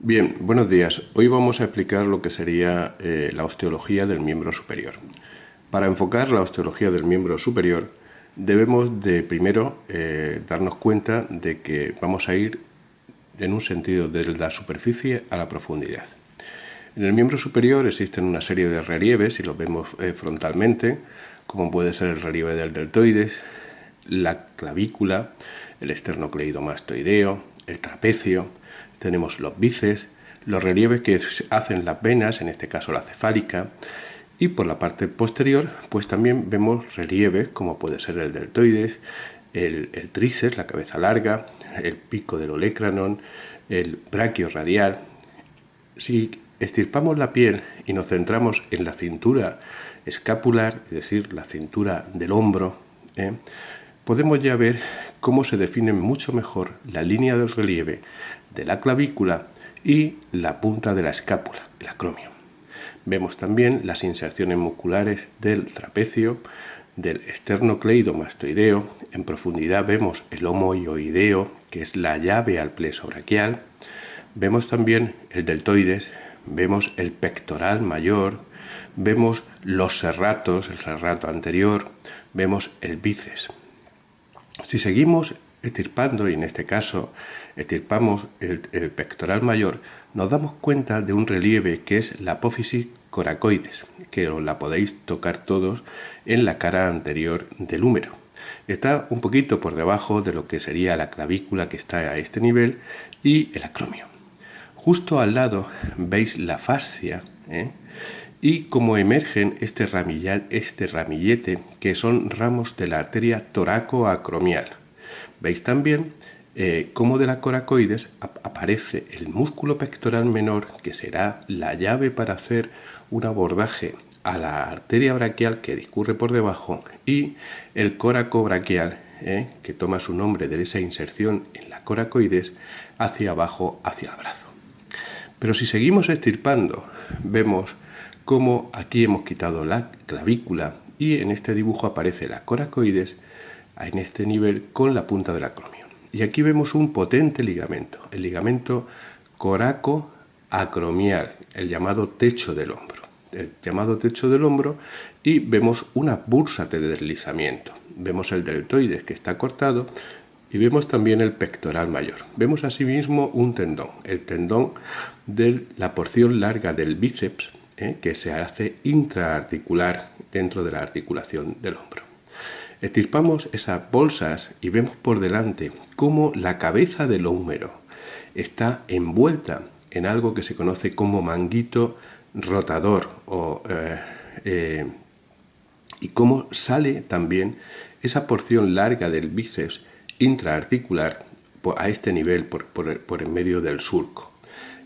Bien, buenos días. Hoy vamos a explicar lo que sería la osteología del miembro superior. Para enfocar la osteología del miembro superior, debemos de primero darnos cuenta de que vamos a ir en un sentido de la superficie a la profundidad. En el miembro superior existen una serie de relieves, si los vemos frontalmente, como puede ser el relieve del deltoides, la clavícula, el esternocleidomastoideo, el trapecio, tenemos los bíceps, los relieves que hacen las venas, en este caso la cefálica, y por la parte posterior pues también vemos relieves como puede ser el deltoides, el tríceps, la cabeza larga, el pico del olecranon, el braquio radial. Si estirpamos la piel y nos centramos en la cintura escapular, es decir, la cintura del hombro, podemos ya ver cómo se define mucho mejor la línea del relieve de la clavícula y la punta de la escápula, el acromio. Vemos también las inserciones musculares del trapecio, del esternocleidomastoideo. En profundidad vemos el homoioideo, que es la llave al pleso braquial. Vemos también el deltoides, vemos el pectoral mayor, vemos los serratos, el serrato anterior, vemos el bíceps. Si seguimos estirpando, y en este caso estirpamos el pectoral mayor, nos damos cuenta de un relieve que es la apófisis coracoides, que la podéis tocar todos en la cara anterior del húmero. Está un poquito por debajo de lo que sería la clavícula, que está a este nivel, y el acromio. Justo al lado veis la fascia, y cómo emergen este ramillete, que son ramos de la arteria toracoacromial. Veis también cómo de la coracoides aparece el músculo pectoral menor, que será la llave para hacer un abordaje a la arteria braquial que discurre por debajo, y el coracobraquial, que toma su nombre de esa inserción en la coracoides hacia abajo, hacia el brazo. Pero si seguimos estirpando, vemos cómo aquí hemos quitado la clavícula y en este dibujo aparece la coracoides en este nivel con la punta del acromio. Y aquí vemos un potente ligamento, el ligamento coracoacromial, el llamado techo del hombro. Y vemos una búrsate de deslizamiento. Vemos el deltoides que está cortado y vemos también el pectoral mayor. Vemos asimismo un tendón, el tendón de la porción larga del bíceps, que se hace intraarticular dentro de la articulación del hombro. Estirpamos esas bolsas y vemos por delante cómo la cabeza del húmero está envuelta en algo que se conoce como manguito rotador, y cómo sale también esa porción larga del bíceps intraarticular a este nivel por en medio del surco.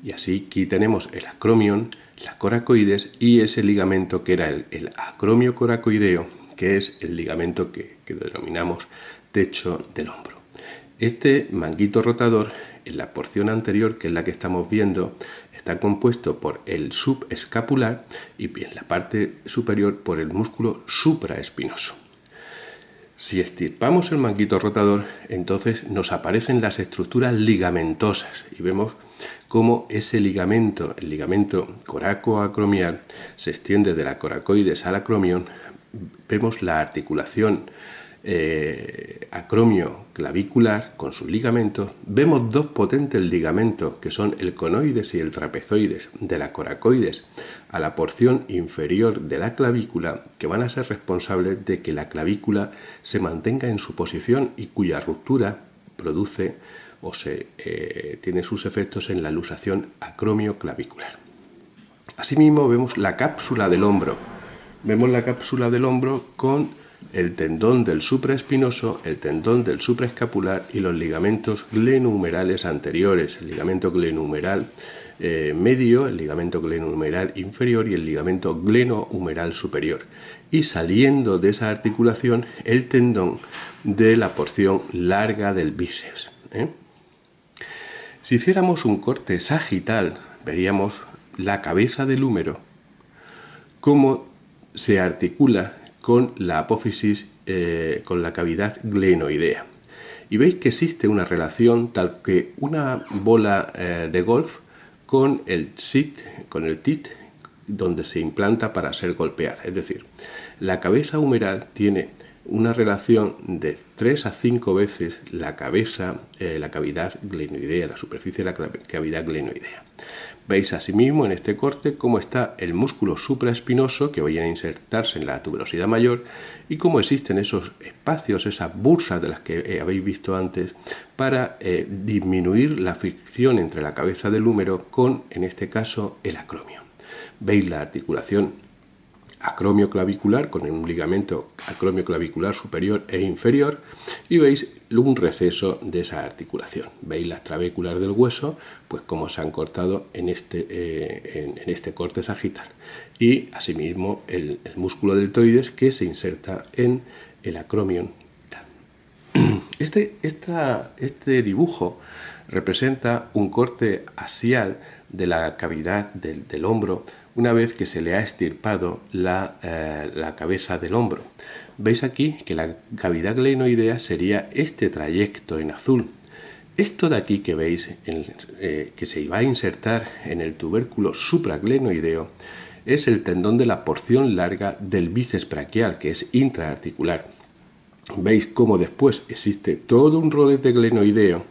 Y así aquí tenemos el acromion, la coracoides y ese ligamento que era el acromio coracoideo, que es el ligamento que denominamos techo del hombro. Este manguito rotador, en la porción anterior, que es la que estamos viendo, está compuesto por el subescapular y en la parte superior por el músculo supraespinoso. Si estirpamos el manguito rotador, entonces nos aparecen las estructuras ligamentosas y vemos cómo ese ligamento, el ligamento coracoacromial, se extiende de la coracoides al acromion. Vemos la articulación acromio clavicular con sus ligamentos. Vemos dos potentes ligamentos que son el conoides y el trapezoides de la coracoides a la porción inferior de la clavícula, que van a ser responsables de que la clavícula se mantenga en su posición y cuya ruptura produce o tiene sus efectos en la luxación acromio-clavicular. Asimismo vemos la cápsula del hombro. Vemos la cápsula del hombro con el tendón del supraespinoso, el tendón del supraescapular y los ligamentos glenohumerales anteriores, el ligamento glenohumeral medio, el ligamento glenohumeral inferior y el ligamento glenohumeral superior. Y saliendo de esa articulación, el tendón de la porción larga del bíceps. Si hiciéramos un corte sagital, veríamos la cabeza del húmero, cómo se articula con la apófisis, con la cavidad glenoidea. Y veis que existe una relación tal que una bola de golf con el TIT, donde se implanta para ser golpeada. Es decir, la cabeza humeral tiene una relación de 3 a 5 veces la cavidad glenoidea, la superficie de la cavidad glenoidea. Veis asimismo en este corte cómo está el músculo supraespinoso que vayan a insertarse en la tuberosidad mayor y cómo existen esos espacios, esas bursas de las que habéis visto antes, para disminuir la fricción entre la cabeza del húmero con, en este caso, el acromio. Veis la articulación acromioclavicular con un ligamento acromioclavicular superior e inferior y veis un receso de esa articulación. Veis las trabéculas del hueso, pues como se han cortado en este corte sagital, y asimismo el músculo deltoides que se inserta en el acromion. Este dibujo representa un corte axial de la cavidad del hombro una vez que se le ha extirpado la cabeza del hombro. Veis aquí que la cavidad glenoidea sería este trayecto en azul. Esto de aquí que veis, que se va a insertar en el tubérculo supraglenoideo, es el tendón de la porción larga del bíceps braquial, que es intraarticular. Veis cómo después existe todo un rodete glenoideo.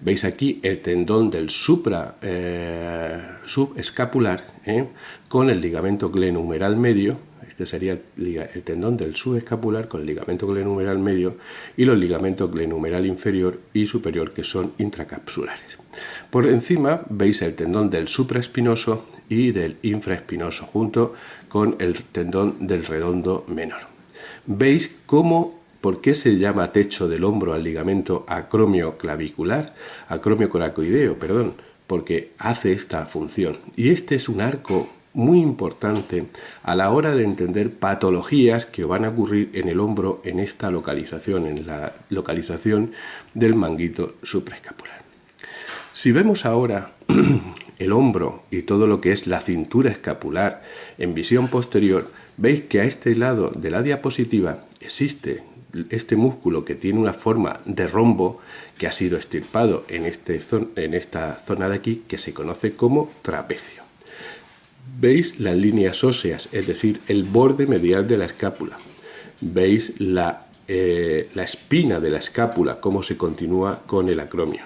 Veis aquí el tendón del subescapular con el ligamento glenohumeral medio. Este sería el tendón del subescapular con el ligamento glenohumeral medio y los ligamentos glenohumeral inferior y superior que son intracapsulares. Por encima veis el tendón del supraespinoso y del infraespinoso junto con el tendón del redondo menor. Veis cómo ¿por qué se llama techo del hombro al ligamento acromiocoracoideo? Porque hace esta función. Y este es un arco muy importante a la hora de entender patologías que van a ocurrir en el hombro en esta localización, en la localización del manguito supraescapular. Si vemos ahora el hombro y todo lo que es la cintura escapular en visión posterior, veis que a este lado de la diapositiva existe este músculo que tiene una forma de rombo que ha sido extirpado en esta zona de aquí, que se conoce como trapecio. Veis las líneas óseas, es decir, el borde medial de la escápula. Veis la espina de la escápula, cómo se continúa con el acromio.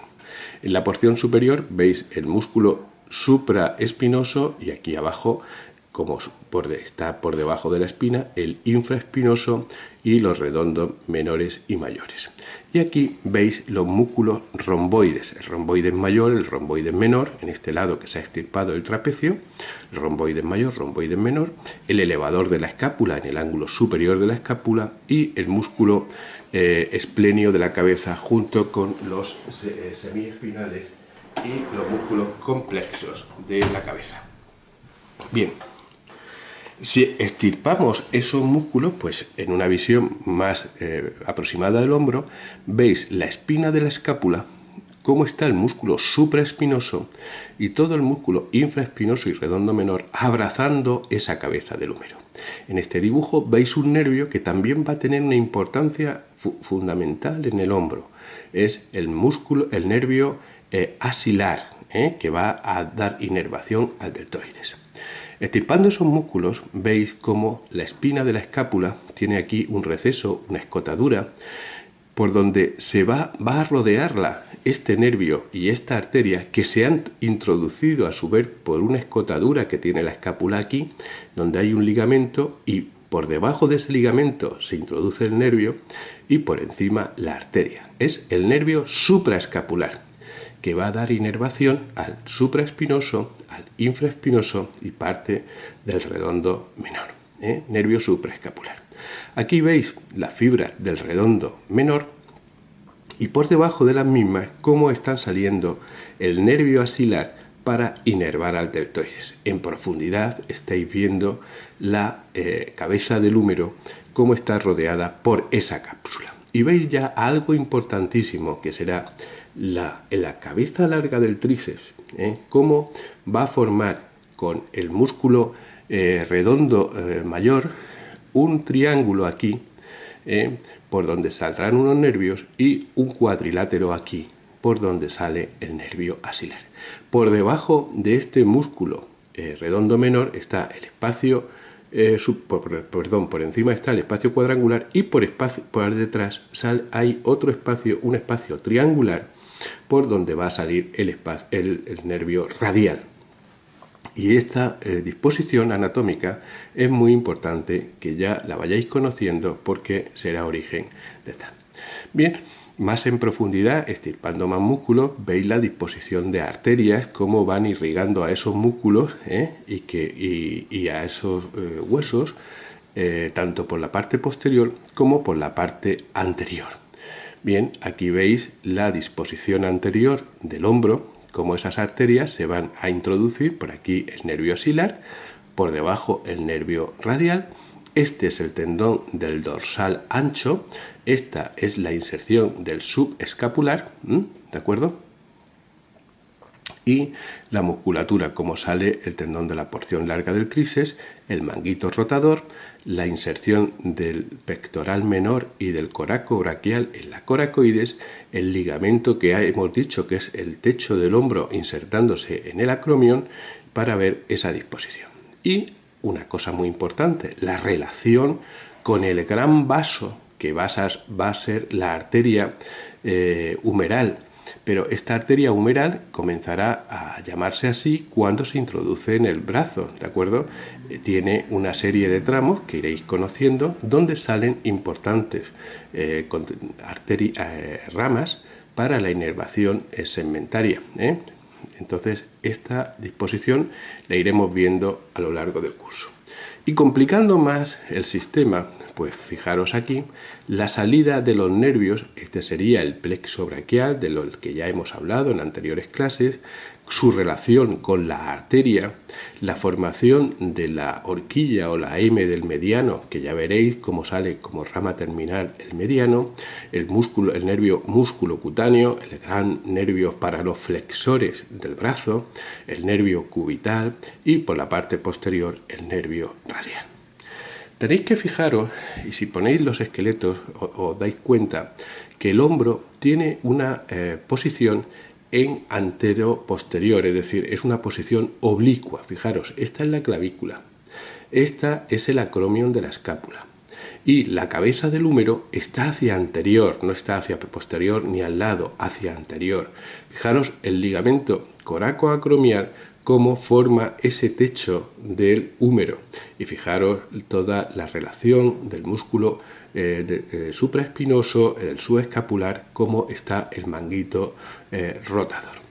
En la porción superior veis el músculo supraespinoso y aquí abajo, como está por debajo de la espina, el infraespinoso y los redondos menores y mayores. Y aquí veis los músculos romboides, el romboides mayor, el romboides menor, en este lado que se ha extirpado el trapecio, el romboides mayor, romboides menor, el elevador de la escápula en el ángulo superior de la escápula y el músculo esplenio de la cabeza junto con los semiespinales y los músculos complexos de la cabeza. Bien. Si extirpamos esos músculos, pues en una visión más aproximada del hombro, veis la espina de la escápula, cómo está el músculo supraespinoso y todo el músculo infraespinoso y redondo menor abrazando esa cabeza del húmero. En este dibujo veis un nervio que también va a tener una importancia fundamental en el hombro. Es el nervio axilar, que va a dar inervación al deltoides. Extirpando esos músculos, veis cómo la espina de la escápula tiene aquí un receso, una escotadura, por donde se va a rodearla este nervio y esta arteria que se han introducido a su vez por una escotadura que tiene la escápula aquí, donde hay un ligamento y por debajo de ese ligamento se introduce el nervio y por encima la arteria. Es el nervio supraescapular, que va a dar inervación al supraespinoso, al infraespinoso y parte del redondo menor, nervio supraescapular. Aquí veis las fibras del redondo menor y por debajo de las mismas cómo están saliendo el nervio axilar para inervar al deltoides. En profundidad estáis viendo la cabeza del húmero, cómo está rodeada por esa cápsula. Y veis ya algo importantísimo que será la cabeza larga del tríceps, cómo va a formar con el músculo redondo mayor un triángulo aquí, por donde saldrán unos nervios y un cuadrilátero aquí, por donde sale el nervio axilar. Por debajo de este músculo redondo menor está el espacio, por encima está el espacio cuadrangular, y por detrás hay otro espacio, un espacio triangular, por donde va a salir el nervio radial. Y esta disposición anatómica es muy importante que ya la vayáis conociendo, porque será origen de tal. Bien, más en profundidad, estirpando más músculos, veis la disposición de arterias, cómo van irrigando a esos músculos y a esos huesos, tanto por la parte posterior como por la parte anterior. Bien, aquí veis la disposición anterior del hombro, cómo esas arterias se van a introducir. Por aquí el nervio axilar, por debajo el nervio radial. Este es el tendón del dorsal ancho. Esta es la inserción del subescapular, ¿de acuerdo? Y la musculatura, como sale el tendón de la porción larga del tríceps, el manguito rotador, la inserción del pectoral menor y del coraco braquial en la coracoides, el ligamento que hemos dicho que es el techo del hombro insertándose en el acromion, para ver esa disposición. Y una cosa muy importante, la relación con el gran vaso que va a ser la arteria humeral. Pero esta arteria humeral comenzará a llamarse así cuando se introduce en el brazo, ¿de acuerdo? Tiene una serie de tramos que iréis conociendo, donde salen importantes ramas para la inervación segmentaria. Entonces, esta disposición la iremos viendo a lo largo del curso. Y complicando más el sistema, pues fijaros aquí, la salida de los nervios, este sería el plexo braquial, de lo que ya hemos hablado en anteriores clases, su relación con la arteria, la formación de la horquilla o la M del mediano, que ya veréis cómo sale como rama terminal el mediano, el nervio músculo cutáneo, el gran nervio para los flexores del brazo, el nervio cubital y por la parte posterior el nervio radial. Tenéis que fijaros, y si ponéis los esqueletos os dais cuenta, que el hombro tiene una posición en antero-posterior, es decir, es una posición oblicua. Fijaros, esta es la clavícula, esta es el acromion de la escápula, y la cabeza del húmero está hacia anterior, no está hacia posterior ni al lado, hacia anterior. Fijaros el ligamento coracoacromial, cómo forma ese techo del húmero, y fijaros toda la relación del músculo supraespinoso, el subescapular, cómo está el manguito rotador.